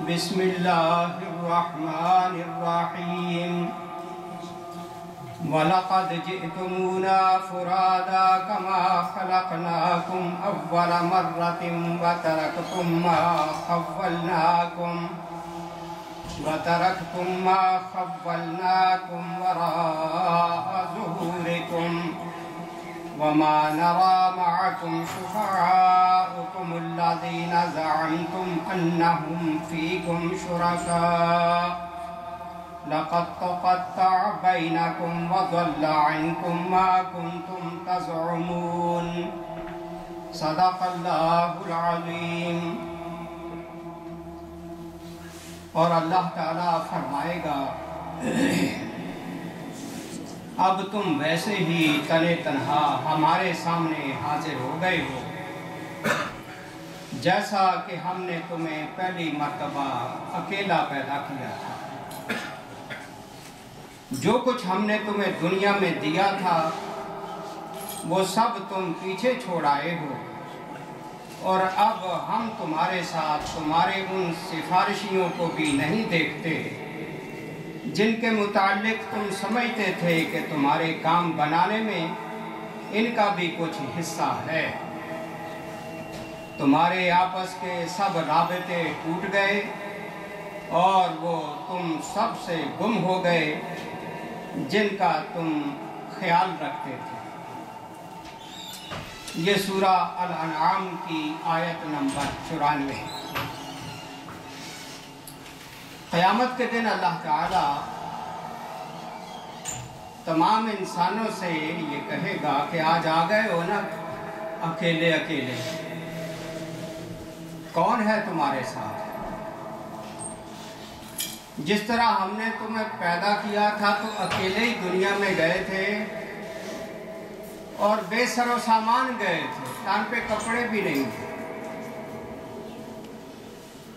بسم اللہ الرحمن الرحیم وَلَقَدْ جِئْتُمُونَا فُرَادَا كَمَا خَلَقْنَاكُمْ أَوَّلَ مَرَّةٍ وَتَرَكْتُمْ مَا خَوَّلْنَاكُمْ وَرَاءَ ظُهُورِكُمْ وَمَا نَرَى مَعَكُمْ شُفَعَاءَكُمُ الَّذِينَ زَعَمْتُمْ أَنَّهُمْ فِيكُمْ شُرَكَاءُ لَقَدْ تَقَطَّعَ بَيْنَكُمْ وَضَلَّ عَنْكُمْ مَا كُنْتُمْ تَزْعُمُونَ صدق اللہ العظیم۔ اور اللہ تعالیٰ فرمائے گا اب تم ویسے ہی تنے تنہا ہمارے سامنے حاضر ہو گئے ہو جیسا کہ ہم نے تمہیں پہلی مرتبہ اکیلا پیدا کیا تھا۔ جو کچھ ہم نے تمہیں دنیا میں دیا تھا وہ سب تم پیچھے چھوڑ آئے ہو، اور اب ہم تمہارے ساتھ تمہارے ان سفارشیوں کو بھی نہیں دیکھتے جن کے متعلق تم سمجھتے تھے کہ تمہارے کام بنانے میں ان کا بھی کچھ حصہ ہے۔ تمہارے آپس کے سب رابطے ٹوٹ گئے اور وہ تم سب سے گم ہو گئے جن کا تم خیال رکھتے تھے۔ یہ سورہ الانعام کی آیت نمبر 94۔ قیامت کے دن اللہ تعالیٰ تمام انسانوں سے یہ کہے گا کہ آج آ گئے ہو نا اکیلے اکیلے، کون ہے تمہارے ساتھ؟ جس طرح ہم نے تمہیں پیدا کیا تھا تو اکیلے ہی دنیا میں گئے تھے اور بے سر و سامان گئے تھے، تان پہ کپڑے بھی نہیں تھے،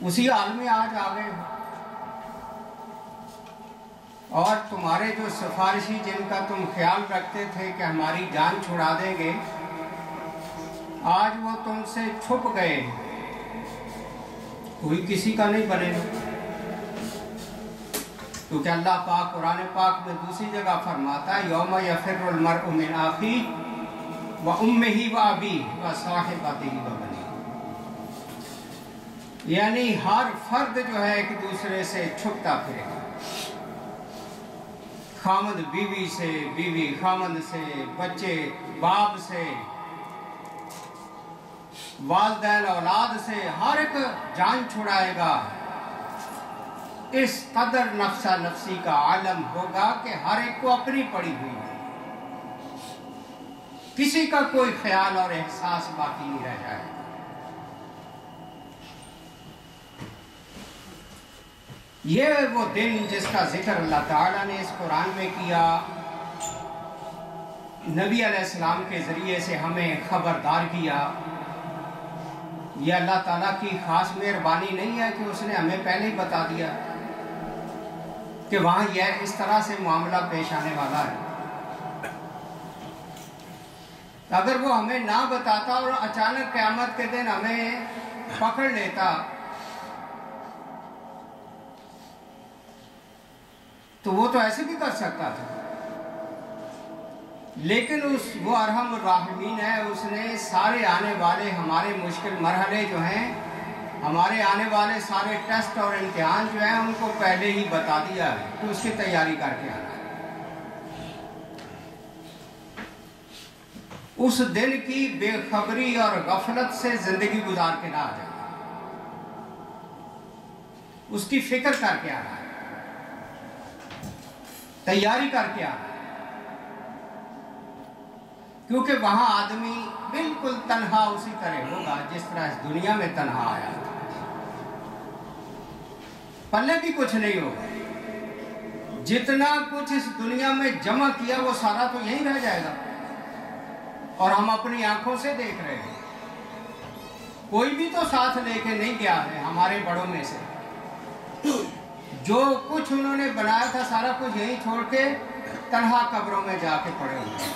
اسی حال میں آج آ گئے ہو۔ اور تمہارے جو سفارشی جن کا تم خیال رکھتے تھے کہ ہماری جان چھڑا دیں گے، آج وہ تم سے چھپ گئے، کوئی کسی کا نہیں بنے گا۔ کیونکہ اللہ پاک قرآن پاک میں دوسری جگہ فرماتا ہے یوم یفر المرء من اخیہ وامہ وابیہ وصاحبتہ وبنیہ، یعنی ہر فرد جو ہے ایک دوسرے سے چھپتا پھرے گا، خامد بیوی سے، بیوی خامد سے، بچے باپ سے، والدین اولاد سے، ہر ایک جان چھڑائے گا۔ اس قدر نفسہ نفسی کا عالم ہوگا کہ ہر ایک کو اپنی پڑی ہوئی ہے، کسی کا کوئی خیال اور احساس باقی نہیں رہ جائے۔ یہ وہ دن جس کا ذکر اللہ تعالیٰ نے اس قرآن میں کیا، نبی علیہ السلام کے ذریعے سے ہمیں خبردار کیا۔ یہ اللہ تعالیٰ کی خاص مہربانی نہیں ہے کہ اس نے ہمیں پہلے ہی بتا دیا کہ وہاں یہ اس طرح سے معاملہ پیش آنے والا ہے۔ اگر وہ ہمیں نہ بتاتا اور اچانک قیامت کے دن ہمیں پکڑ لیتا تو وہ تو ایسے بھی کر سکتا تھا، لیکن وہ ارحم الراحمین ہے، اس نے سارے آنے والے ہمارے مشکل مرحلے جو ہیں، ہمارے آنے والے سارے ٹیسٹ اور امتحان جو ہیں ان کو پہلے ہی بتا دیا ہے کہ اس کی تیاری کر کے آنا ہے۔ اس دن کی بے خبری اور غفلت سے زندگی گزار کے نہ آ جائے، اس کی فکر کر کے آنا ہے، تیاری کر کے آنا ہے، کیونکہ وہاں آدمی بالکل تنہا اسی طرح ہوگا جس طرح اس دنیا میں تنہا آیا تھا، پلے بھی کچھ نہیں ہوگا، جتنا کچھ اس دنیا میں جمع کیا وہ سارا تو یہیں رہ جائے گا، اور ہم اپنی آنکھوں سے دیکھ رہے ہیں، کوئی بھی تو ساتھ لے کے نہیں گیا ہے ہمارے بڑوں میں سے، جو کچھ انہوں نے بنایا تھا سارا کچھ یہیں چھوڑ کے تنہا قبروں میں جا کے پڑے ہوئے ہیں،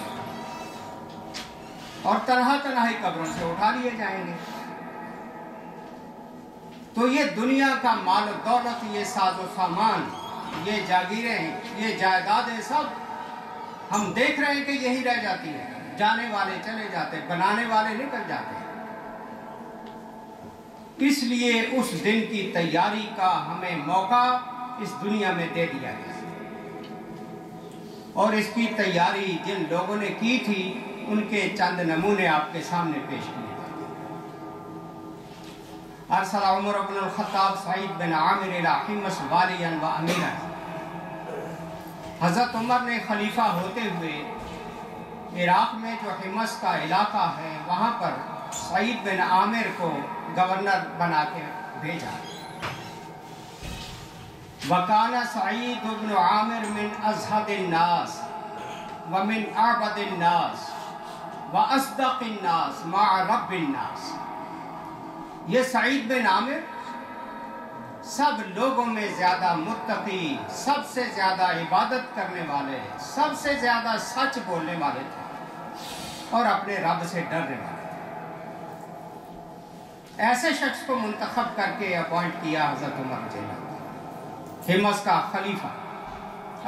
اور تنہا ہی قبروں سے اٹھا لیے جائیں گے۔ تو یہ دنیا کا مال و دولت، یہ ساز و سامان، یہ جاگیریں، یہ جائیدادیں سب ہم دیکھ رہے ہیں کہ یہی رہ جاتی ہے، جانے والے چلے جاتے، بنانے والے نکل جاتے ہیں۔ اس لیے اس دن کی تیاری کا ہمیں موقع اس دنیا میں دے دیا گیا، اور اس کی تیاری جن لوگوں نے کی تھی ان کے چند نمونے آپ کے سامنے پیش کیے۔ ارسل عمر بن الخطاب سعید بن عامر الی حمص والیا و امیرا، حضرت عمر نے خلیفہ ہوتے ہوئے عراق میں جو حمص کا علاقہ ہے وہاں پر سعید بن عامر کو گورنر بنا کے بھیجا۔ وَكَانَ سعید بن عامر من ازہد الناس ومن اعبد الناس واصدق الناس مع رب الناس۔ یہ سعید بن عامر سب لوگوں میں زیادہ متقی، سب سے زیادہ عبادت کرنے والے، سب سے زیادہ سچ بولنے والے تھے اور اپنے رب سے ڈرنے والے تھے۔ ایسے شخص کو منتخب کر کے اپوائنٹ کیا حضرت عمر رضی اللہ عنہ، حمص کا خلیفہ،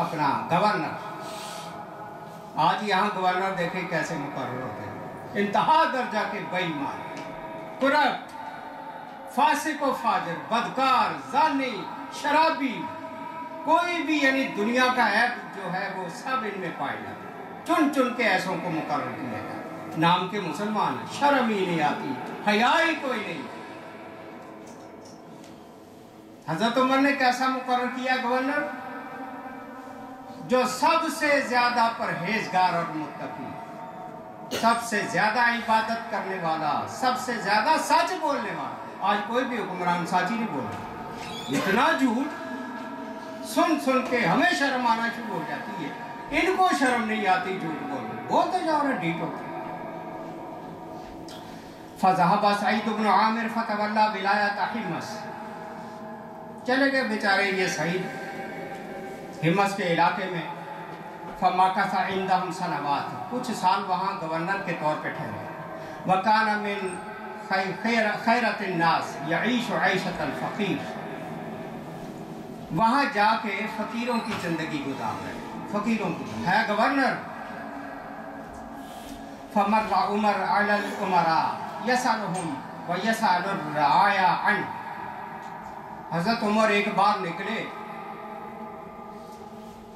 اپنا گورنر۔ آج یہاں گورنر دیکھیں کیسے مقرر ہوتے ہیں، انتہا درجہ کے بے ایمان، کرپٹ، فاسق و فاجر، بدکار، زانی، شرابی، کوئی بھی یعنی دنیا کا عیب جو ہے وہ سب ان میں پائے جاتے ہیں۔ چن چن کے ایسوں کو مقرر کیا جاتا، نام کے مسلمان، شرم ہی نہیں آتی، حیا ہی کوئی نہیں۔ حضرت عمر نے کیسا مقرر کیا گورنر؟ جو سب سے زیادہ پرہیزگار اور متقی، سب سے زیادہ عبادت کرنے والا، سب سے زیادہ سچ بولنے والا۔ آج کوئی بھی حکمران سچ ہی نہیں بول رہا، اتنا جھوٹ سن سن کے ہمیں شرم آنا شروع ہو جاتی ہے، ان کو شرم نہیں آتی جھوٹ بولنے، بولتے جا رہے ڈیٹ ہوتے۔ فذهب سعید بن عامر فتولی ولایت حمص، چلے گئے بیچارے یہ سعید حمص کے علاقے میں۔ فمکث عندهم سنوات، کچھ سال وہاں گورنر کے طور پہ ٹھہرے۔ وکان من خیرت الناس یعیش عیشۃ الفقیر، وہاں جا کے فقیروں کی زندگی گزار رہے، فقیروں کی ہے گورنر۔ فمر عمر علی الامراء یسألهم ویسأل الرعایا عنہ، حضرت عمر ایک بار نکلے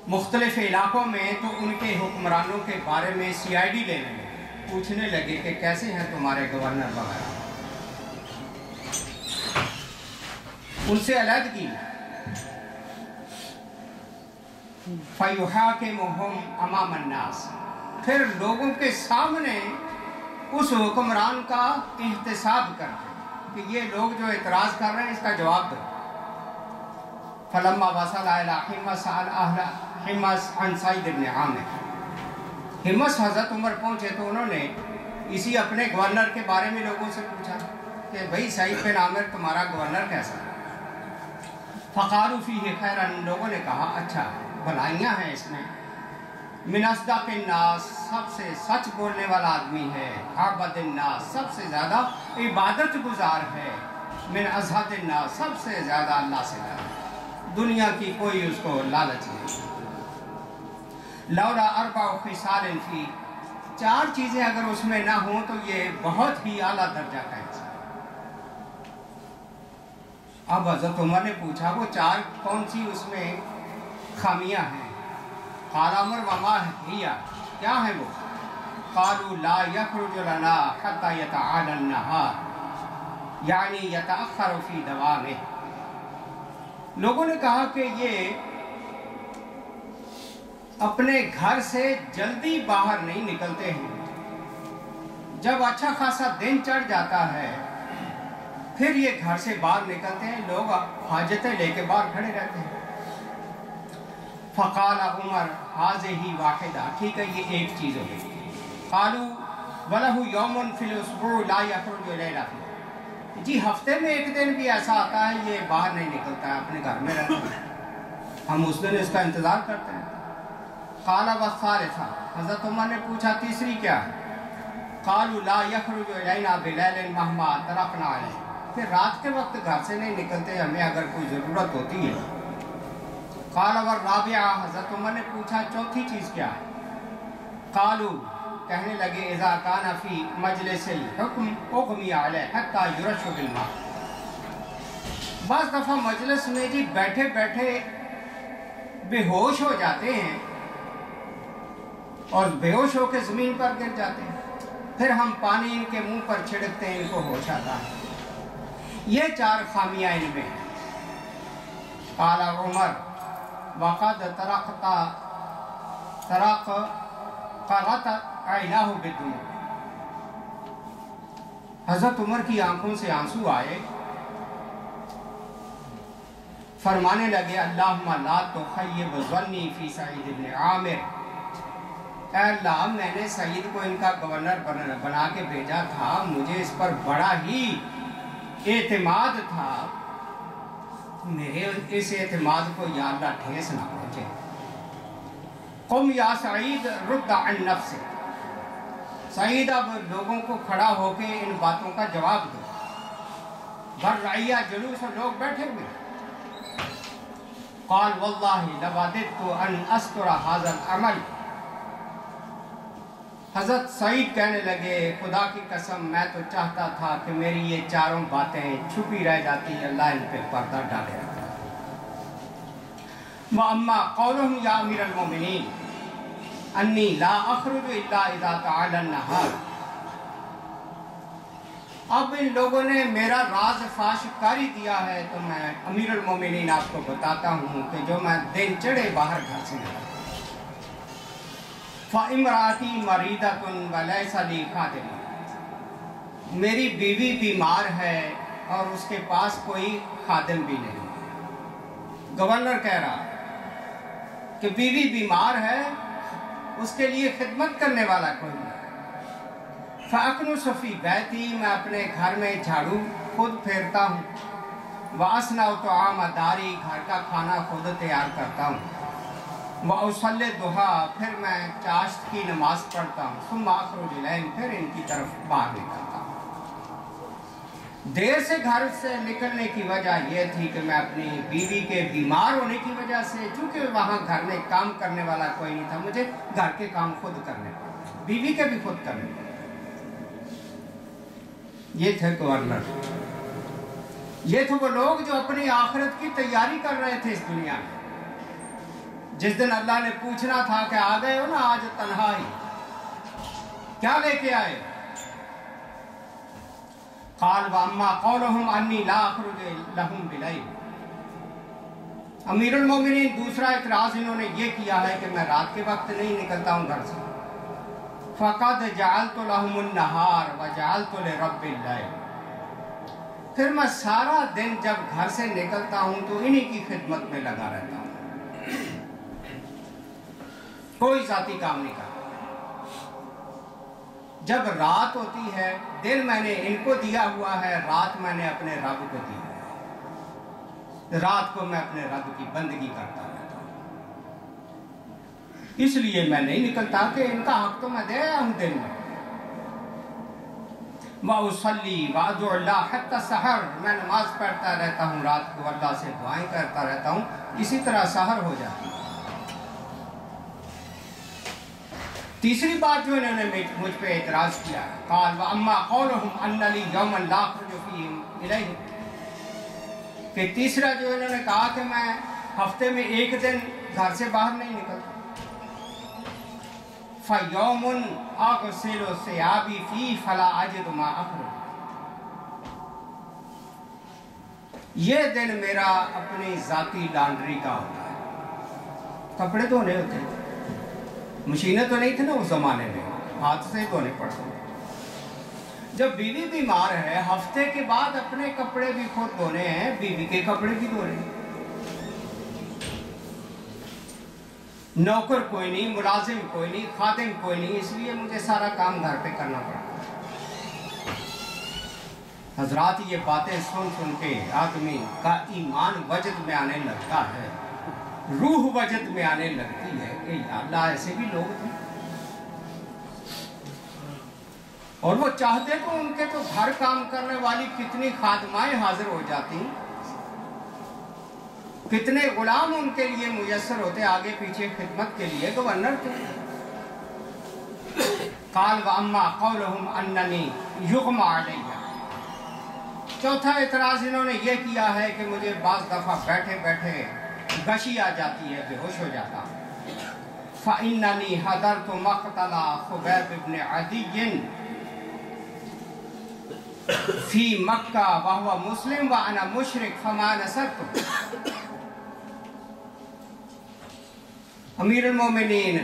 مختلف علاقوں میں تو ان کے حکمرانوں کے بارے میں سی آئی ڈی لینے لگے، پوچھنے لگے کہ کیسے ہیں تمہارے گورنر وغیرہ، ان سے علیحدگی۔ فَيُحَاكِمُهُمْ أَمَامَ النَّاسِ، پھر لوگوں کے سامنے اس حکمران کا احتساب کرتے کہ یہ لوگ جو اعتراض کر رہے ہیں اس کا جواب دو۔ فَلَمَّا وَصَلَ إِلَىٰ حِمَصَ سَأَلَ أَهْلَ حِمَص عَنْ سَعِيدِ بْنِ عامر، حمص حضرت عمر پہنچے تو انہوں نے اسی اپنے گورنر کے بارے میں لوگوں سے پوچھا کہ بھئی سعید بن عامر تمہارا گورنر کیسا ہے؟ فقالوا فیہ خیرا، لوگوں نے کہا اچھا بھلائیاں ہیں اس میں، من اصدق الناس، سب سے سچ بولنے والا آدمی ہے، عبد الناس، سب سے زیادہ عبادت گزار ہے، من ازہد الناس، سب سے زیادہ اللہ سے ڈرتا، دنیا کی کوئی اس کو لالچ نہیں۔ لولا اربع خصال فی، چار چیزیں اگر اس میں نہ ہوں تو یہ بہت ہی اعلیٰ درجہ کا انسان۔ اب حضرت عمر نے پوچھا وہ چار کون سی اس میں خامیاں ہیں؟ قال عمر وما ہی، کیا ہیں وہ؟ قالوا لا یخرج لنا حتی یتعالی النہار، یعنی یتأخر فی دوامہ، لوگوں نے کہا کہ یہ اپنے گھر سے جلدی باہر نہیں نکلتے ہیں، جب اچھا خاصا دن چڑھ جاتا ہے پھر یہ گھر سے باہر نکلتے ہیں، لوگ حاجتیں لے کے باہر کھڑے رہتے ہیں۔ فقال عمر هذه واحدہ، ٹھیک ہے یہ ایک چیز ہو گئی۔ قالوا وله يوم في الاسبوع لا يخرج ليلہ فیہ، جی ہفتے میں ایک دن بھی ایسا آتا ہے یہ باہر نہیں نکلتا ہے، اپنے گھر میں رہتا ہے، ہم اس دن اس کا انتظار کرتے ہیں۔ قال والثالثہ، حضرت عمر نے پوچھا تیسری کیا ہے؟ قالوا لا يخرج إلينا بليل مهما طرقنا علیہ، کہ رات کے وقت گھر سے نہیں نکلتے ہمیں اگر کوئی ضرورت ہوتی ہے. قال والرابعہ حضرت عمر نے پوچھا چوتھی چیز کیا ہے؟ قالوا کہنے لگے اذا کان فی مجلس الحکم اغمی علیہ حتی یرش بالماء. بعض دفعہ مجلس میں جی بیٹھے بیٹھے بے ہوش ہو جاتے ہیں اور بے ہوش ہو کے زمین پر گر جاتے ہیں, پھر ہم پانی ان کے منہ پر چھڑکتے ہیں, ان کو ہوش آتا ہے. یہ 4 خامیاں ان میں ہیں. قال عمر وقد قرت عیناہ بالدموع. حضرت عمر کی آنکھوں سے آنسو آئے, فرمانے لگے اللہم لا تخیب ظنی فی سعید بن عامر. اے اللہ, میں نے سعید کو ان کا گورنر بنا کے بھیجا تھا, مجھے اس پر بڑا ہی اعتماد تھا, میرے اس اعتماد کو یا اللہ ٹھیس نہ پہنچے. قم یا سعید رد عن نفسک. سعید اب لوگوں کو کھڑا ہو کے ان باتوں کا جواب دو. بر رعیہ جلوس اور لوگ بیٹھے ہوئے. قال واللہ لوددت ان استر ھذا العمل. حضرت سعید کہنے لگے خدا کی قسم میں تو چاہتا تھا کہ میری یہ 4 باتیں چھپی رہ جاتی, اللہ ان پہ پردہ ڈالے رکھتا. وَأَمَّا قَوْلُهُمْ يَا أَمِيرَ الْمُؤْمِنِينَ أَنِّي لَا أَخْرُجُ إِلَّا إِذَا طَعَلَ النَّهَارِ. اب ان لوگوں نے میرا راز فاش کاری دیا ہے تو میں امیر المومنین آپ کو بتاتا ہوں کہ جو میں دن چڑھے باہر گھر سے نکلا. فَإِمْرَأَتِي مَرِيضَةٌ وَلَيْسَ لِي خَادِمٌ. میری بیوی بیمار ہے اور اس کے پاس کوئی خادم بھی نہیں. گورنر کہہ رہا کہ بیوی بیمار ہے, اس کے لیے خدمت کرنے والا کوئی نہیں. فَأَكْنُسُ فِي بَيْتِي. میں اپنے گھر میں جھاڑو خود پھیرتا ہوں. وَأَصْنَعُ طَعَامَ دَارِي. گھر کا کھانا خود تیار کرتا ہوں. وَأُصَلِّي الضُّحَىٰ. پھر میں چاشت کی نماز پڑھتا ہوں. ثُمَّ أَخْرُجُ إِلَيْهِمْ. پھر ان کی طرف باہر نکلتا ہوں. دیر سے گھر سے نکلنے کی وجہ یہ تھی کہ میں اپنی بیوی کے بیمار ہونے کی وجہ سے, چونکہ وہاں گھر میں کام کرنے والا کوئی نہیں تھا, مجھے گھر کے کام خود کرنے پڑتے, بیوی کے بھی خود کرنے پڑتے. یہ تھے گورنر, یہ تھے وہ لوگ جو اپنی آخرت کی تیاری کر رہے تھے اس دنیا میں. جس دن اللہ نے پوچھنا تھا کہ آ گئے ہو نا آج تنہائی, کیا لے کے آئے؟ قال وَأَمَّا قَوْلُهُمْ أَنِّي لَا أَخْرُجُ لَهُمْ بِاللَّيْلِ. امیر المومنین دوسرا اعتراض انہوں نے یہ کیا ہے کہ میں رات کے وقت نہیں نکلتا ہوں گھر سے. فَقَدْ جَعَلْتُ لَهُمُ النَّهَارَ وَجَعَلْتُ لِرَبِّ اللَّيْلِ. پھر میں سارا دن جب گھر سے نکلتا ہوں تو انہی کی خدمت میں لگا رہتا ہوں, کوئی ذاتی کام نہیں کرتا. جب رات ہوتی ہے, دن میں نے ان کو دیا ہوا ہے, رات میں نے اپنے رب کو دی ہے. رات کو میں اپنے رب کی بندگی کرتا رہتا ہوں. اس لیے میں نہیں نکلتا کہ ان کا حق تو میں دے آیا ہوں دن میں. وَأُصَلِّي وَأَدْعُو اللَّهَ حَتَّى السَّحَرِ. میں نماز پڑھتا رہتا ہوں, رات کو اللہ سے دعائیں کرتا رہتا ہوں, اسی طرح سحر ہو جاتی ہے. تیسری بات جو انہوں نے مجھ پہ اعتراض کیا, قال وَأَمَّا قَوْلُهُمْ أَنَّ لِي يَوْمًا لَا أَخْرُجُ فِيهِ إِلَيْهِمْ. کہ تیسرا جو انہوں نے کہا کہ میں ہفتے میں ایک دن گھر سے باہر نہیں نکلتا. فَيَوْمٌ أَغْسِلُ ثِيَابِي فِيهِ فَلَا أَجِدُ مَا أَخْرُجُ. یہ دن میرا اپنی ذاتی لانڈری کا ہوتا ہے. کپڑے دھونے ہوتے ہیں, مشینیں تو نہیں تھے نا اس زمانے میں, ہاتھ سے دھونے پڑتے. جب بیوی بیمار ہے, ہفتے کے بعد اپنے کپڑے بھی خود دھونے ہیں, بیوی کے کپڑے بھی دھونے ہیں. نوکر کوئی نہیں, ملازم کوئی نہیں, خادم کوئی نہیں, اس لیے مجھے سارا کام گھر پہ کرنا پڑتا. حضرات یہ باتیں سن سن کے آدمی کا ایمان وجد میں آنے لگتا ہے, روح وجد میں آنے لگتی ہے کہ یا اللہ ایسے بھی لوگ تھے. اور وہ چاہتے تو ان کے تو گھر کام کرنے والی کتنی خادمائیں حاضر ہو جاتی، کتنے غلام ان کے لیے میسر ہوتے آگے پیچھے خدمت کے لیے گورنر تھے۔ قال واما قولهم اننی یغمى علی، چوتھا اعتراض انہوں نے یہ کیا ہے کہ مجھے بعض دفعہ بیٹھے بیٹھے غشی آ جاتی ہے، بے ہوش ہو جاتا۔ فإننی حضرت مقتل خبیب بن عدی فی مکہ وہو مسلم وانا مشرک فما نصرت۔ امیر المومنین،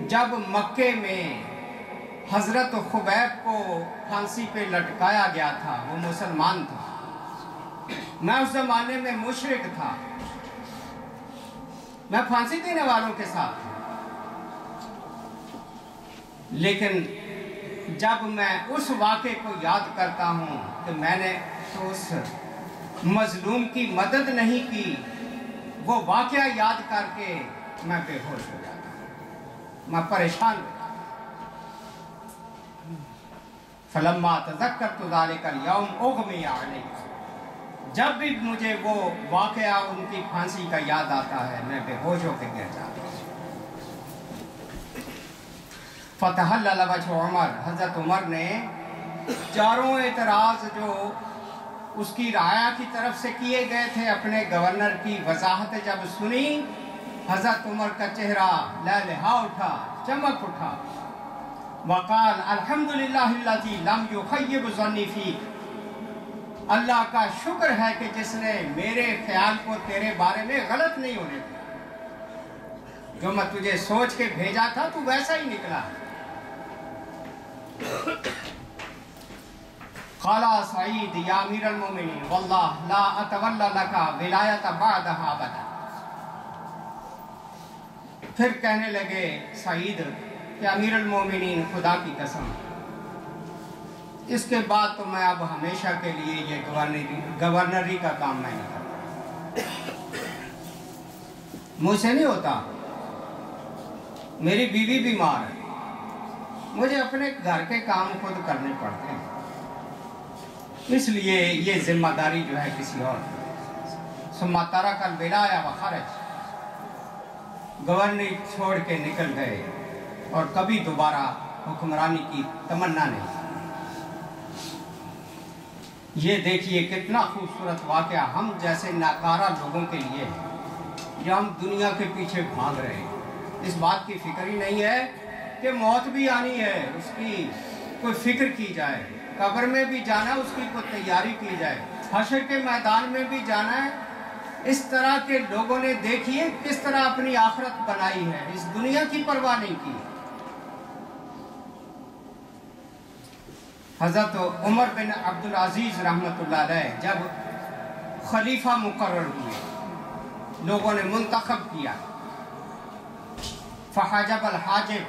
جب مکے میں حضرت خبیب کو پھانسی پہ لٹکایا گیا تھا، وہ مسلمان تھا، میں اس زمانے میں مشرک تھا، میں پھانسی دینے والوں کے ساتھ تھا، لیکن جب میں اس واقعے کو یاد کرتا ہوں کہ میں نے تو اس مظلوم کی مدد نہیں کی، وہ واقعہ یاد کر کے میں بے ہوش ہو جاتا ہوں، میں پریشان ہو جاتا ہوں۔ فلما تذکرت ذلک اليوم اغمی علی، جب بھی مجھے وہ واقعہ ان کی پھانسی کا یاد آتا ہے میں بے ہوش ہو کے گر جاتا ہوں۔ فتحلل وجہ عمر، حضرت عمر نے چاروں اعتراض جو اس کی رعایا کی طرف سے کیے گئے تھے اپنے گورنر کی وضاحت جب سنی، حضرت عمر کا چہرہ لہلہا اٹھا، چمک اٹھا۔ وقال الحمدللہ الذی لم یخیب ظنی فیک، اللہ کا شکر ہے کہ جس نے میرے خیال کو تیرے بارے میں غلط نہیں ہونے دیا، جو میں تجھے سوچ کے بھیجا تھا تو ویسا ہی نکلا۔ قال سعید یا امیر المومنین واللہ لا اتولی لکا ولایت بعدہا ابدا، پھر کہنے لگے سعید کہ امیر المومنین خدا کی قسم، اس کے بعد تو میں اب ہمیشہ کے لیے یہ گورنری کا کام میں نہیں کرتا، مجھ سے نہیں ہوتا، میری بیوی بیمار ہے، مجھے اپنے گھر کے کام خود کرنے پڑتے ہیں، اس لیے یہ ذمہ داری جو ہے کسی اور کی۔ ثم ترک الولایہ وخرج، گورنری چھوڑ کے نکل گئے اور کبھی دوبارہ حکمرانی کی تمنا نہیں۔ یہ دیکھیے کتنا خوبصورت واقعہ ہم جیسے ناکارہ لوگوں کے لیے ہے، جو ہم دنیا کے پیچھے بھاگ رہے ہیں، اس بات کی فکر ہی نہیں ہے کہ موت بھی آنی ہے، اس کی کوئی فکر کی جائے، قبر میں بھی جانا ہے، اس کی کوئی تیاری کی جائے، حشر کے میدان میں بھی جانا ہے۔ اس طرح کے لوگوں نے دیکھیے کس طرح اپنی آخرت بنائی ہے، اس دنیا کی پرواہ نہیں کی۔ حضرت عمر بن عبدالعزیز رحمۃ اللہ علیہ جب خلیفہ مقرر ہوئے، لوگوں نے منتخب کیا، فحجب الحاجب،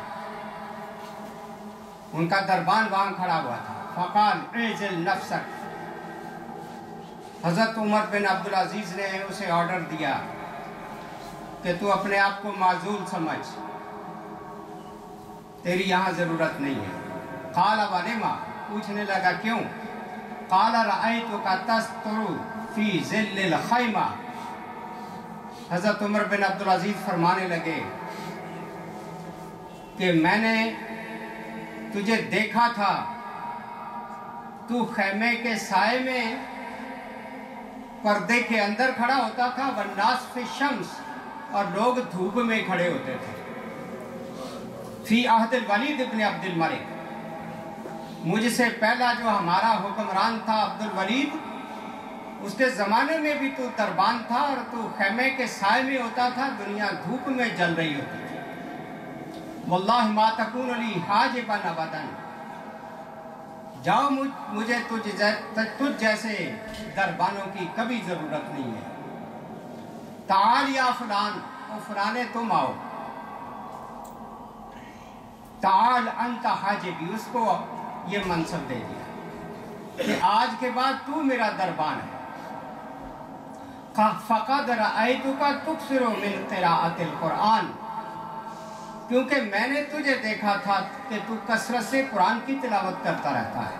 ان کا دربان وہاں کھڑا ہوا تھا، فقال اعزل نفسک، حضرت عمر بن عبدالعزیز نے اسے آرڈر دیا کہ تو اپنے آپ کو معزول سمجھ، تیری یہاں ضرورت نہیں ہے۔ قال ولما، پوچھنے لگا کیوں؟ قال رأیتک تستر فی ظل الخیمہ، حضرت عمر بن عبدالعزیز فرمانے لگے کہ میں نے تجھے دیکھا تھا تو خیمے کے سائے میں پردے کے اندر کھڑا ہوتا تھا، والناس فی الشمس، اور لوگ دھوپ میں کھڑے ہوتے تھے، فی عہد الولید ابن عبد الملک، مجھ سے پہلا جو ہمارا حکمران تھا عبد الولید، اس کے زمانے میں بھی تو دربان تھا اور تو خیمے کے سائے میں ہوتا تھا، دنیا دھوپ میں جل رہی ہوتی تھی۔ واللہ ما تکون لی حاجبا ابدا، جاؤ مجھے تجھ جیسے دربانوں کی کبھی ضرورت نہیں ہے۔ تعال یا فلان، او فلانے تم آؤ، تعال انت حاجبی، اس کو یہ منصب دے دیا کہ آج کے بعد تو میرا دربان ہے۔ فقد رأیتک تکثر من قراءۃ القرآن، کیونکہ میں نے تجھے دیکھا تھا کہ تو کثرت سے قرآن کی تلاوت کرتا رہتا ہے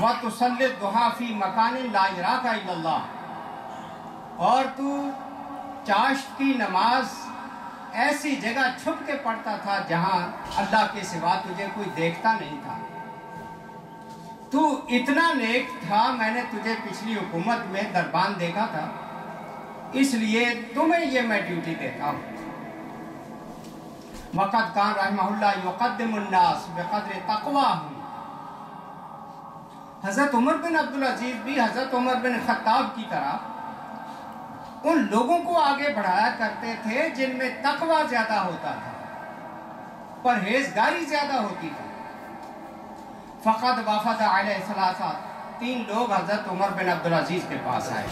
وَتُصَلِّ الضُّحَىٰ فِي مَكَانٍ لَا يَرَاكَ إِلَّا اللَّهُ، اور تو چاشت کی نماز ایسی جگہ چھپ کے پڑھتا تھا جہاں اللہ کے سوا تجھے کوئی دیکھتا نہیں تھا۔ تو اتنا نیک تھا، میں نے تجھے پچھلی حکومت میں دربان دیکھا تھا، اس لیے تمہیں یہ میں ڈیوٹی دیتا ہوں۔ وَقَدْ كَانَ رحمہ اللہ يُقَدِّمُ النَّاسِ بِقَدْرِ تَقْوَاهُمْ، حضرت عمر بن عبدالعزیز بھی حضرت عمر بن خطاب کی طرح ان لوگوں کو آگے بڑھایا کرتے تھے جن میں تقوی زیادہ ہوتا تھا، پرہیزگاری زیادہ ہوتی تھی۔ فقد وفد علیہ ثلاثہ، 3 لوگ حضرت عمر بن عبدالعزیز کے پاس آئے۔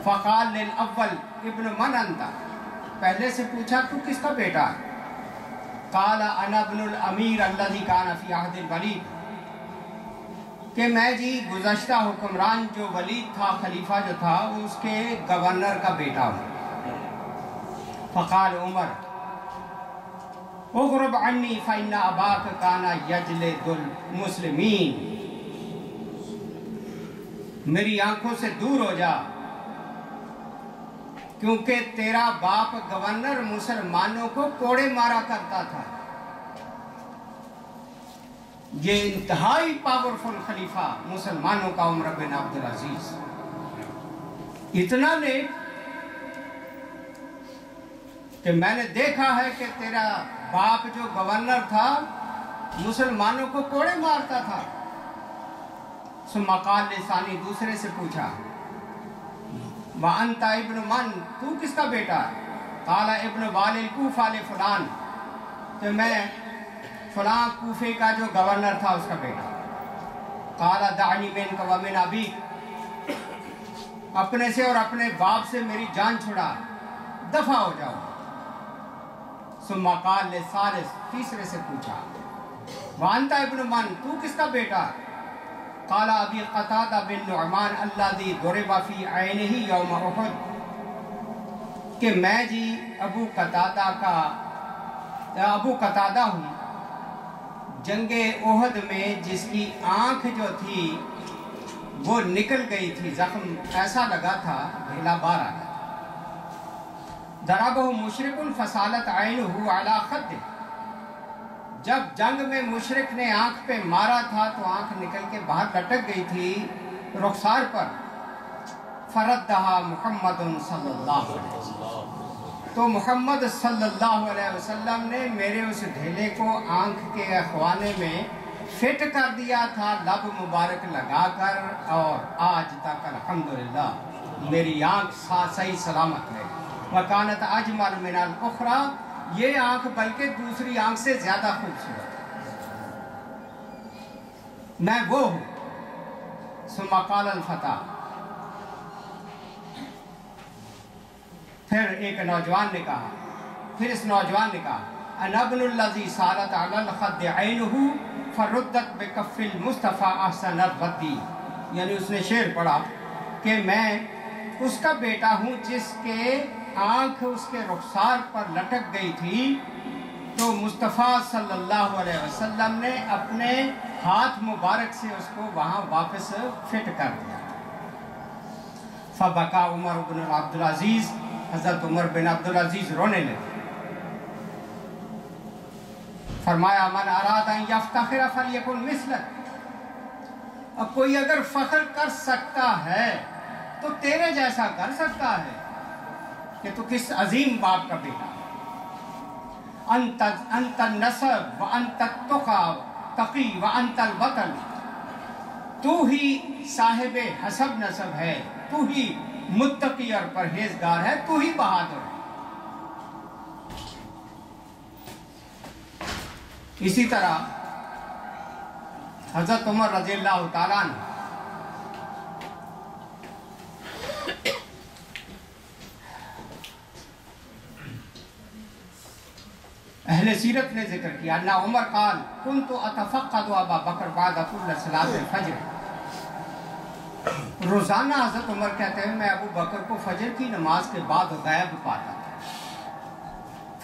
فقال للاول ابن من انت، پہلے سے پوچھا تو کس کا بیٹا ہے؟ قال انا ابن الامیر الذي كان في عهد الولید، کہ میں جی گزشتہ حکمران جو ولید تھا، خلیفہ جو تھا، اس کے گورنر کا بیٹا ہوں۔ فقال عمر اغرب عنی فإن اباک کان یجلد المسلمین، میری آنکھوں سے دور ہو جا، کیونکہ تیرا باپ گورنر مسلمانوں کو کوڑے مارا کرتا تھا۔ یہ انتہائی پاورفل خلیفہ مسلمانوں کا عمر بن عبدالعزیز، اتنا نیک کہ میں نے دیکھا ہے کہ تیرا باپ جو گورنر تھا مسلمانوں کو کوڑے مارتا تھا۔ ثم قال لثانی، دوسرے سے پوچھا وَأَنْتَ ابن من، تو کس کا بیٹا ہے؟ قال ابن والی الکوفہ لفلان، کہ میں فلاں کوفے کا جو گورنر تھا اس کا بیٹا۔ قال دعنی منک ومن ابیک، اپنے سے اور اپنے باپ سے میری جان چھڑا، دفع ہو جاؤ۔ ثم قال للثالث، تیسرے سے پوچھا وانت ابن من، تو کس کا بیٹا ہے؟ قال ابی قتادہ بن نعمان الذی ضرب فی عینہ یوم احد، کہ میں جی ابو قتادہ ہوں، جنگ احد میں جس کی آنکھ جو تھی وہ نکل گئی تھی، زخم ایسا لگا تھا بھیلا بار آ گیا۔ ضربہ مشرک فسالت عینہ علی خدہ، جب جنگ میں مشرک نے آنکھ پہ مارا تھا تو آنکھ نکل کے باہر لٹک گئی تھی رخسار پر۔ فردہا محمد صلی اللہ علیہ وسلم، تو محمد صلی اللہ علیہ وسلم نے میرے اس ڈھیلے کو آنکھ کے اخوانے میں فٹ کر دیا تھا، لب مبارک لگا کر، اور آج تک الحمدللہ میری آنکھ صحیح سلامت ہے۔ وَكَانَتْ أَجْمَلُ مِنَ الْأُخْرَى، یہ آنکھ بلکہ دوسری آنکھ سے زیادہ خوبصورت ہے، میں وہ ہوں۔ ثم قال الفتى، پھر ایک نوجوان نے کہا، پھر اس نوجوان نے کہا انا ابن الذی سالت علی الخد عینہ فردت بکف المصطفیٰ احسن الردی، یعنی اس نے شعر پڑھا کہ میں اس کا بیٹا ہوں جس کے آنکھ اس کے رخسار پر لٹک گئی تھی، تو مصطفیٰ صلی اللہ علیہ وسلم نے اپنے ہاتھ مبارک سے اس کو وہاں واپس فٹ کر دیا۔ فبکا عمر بن عبدالعزیز، حضرت عمر بن عبدالعزیز رونے لگے۔ فرمایا من اراد ان یفتخر فلیکن مثلک، اب کوئی اگر فخر کر سکتا ہے تو تیرے جیسا کر سکتا ہے کہ تو کس عظیم باپ کا بیٹا ہے۔ انت النسب وانت التقی وانت الوطن، تو ہی صاحب حسب نسب ہے، تو ہی متقی اور پرہیزگار ہے، تو ہی بہادر ہے۔ اسی طرح حضرت عمر رضی اللہ تعالیٰ عنہ اہل سیرت نے ذکر کیا انا عمر قال كنت اتفقد ابا بکر بعد كل صلاۃ الفجر، روزانہ حضرت عمر کہتے ہیں میں ابو بکر کو فجر کی نماز کے بعد غائب پاتا تھا۔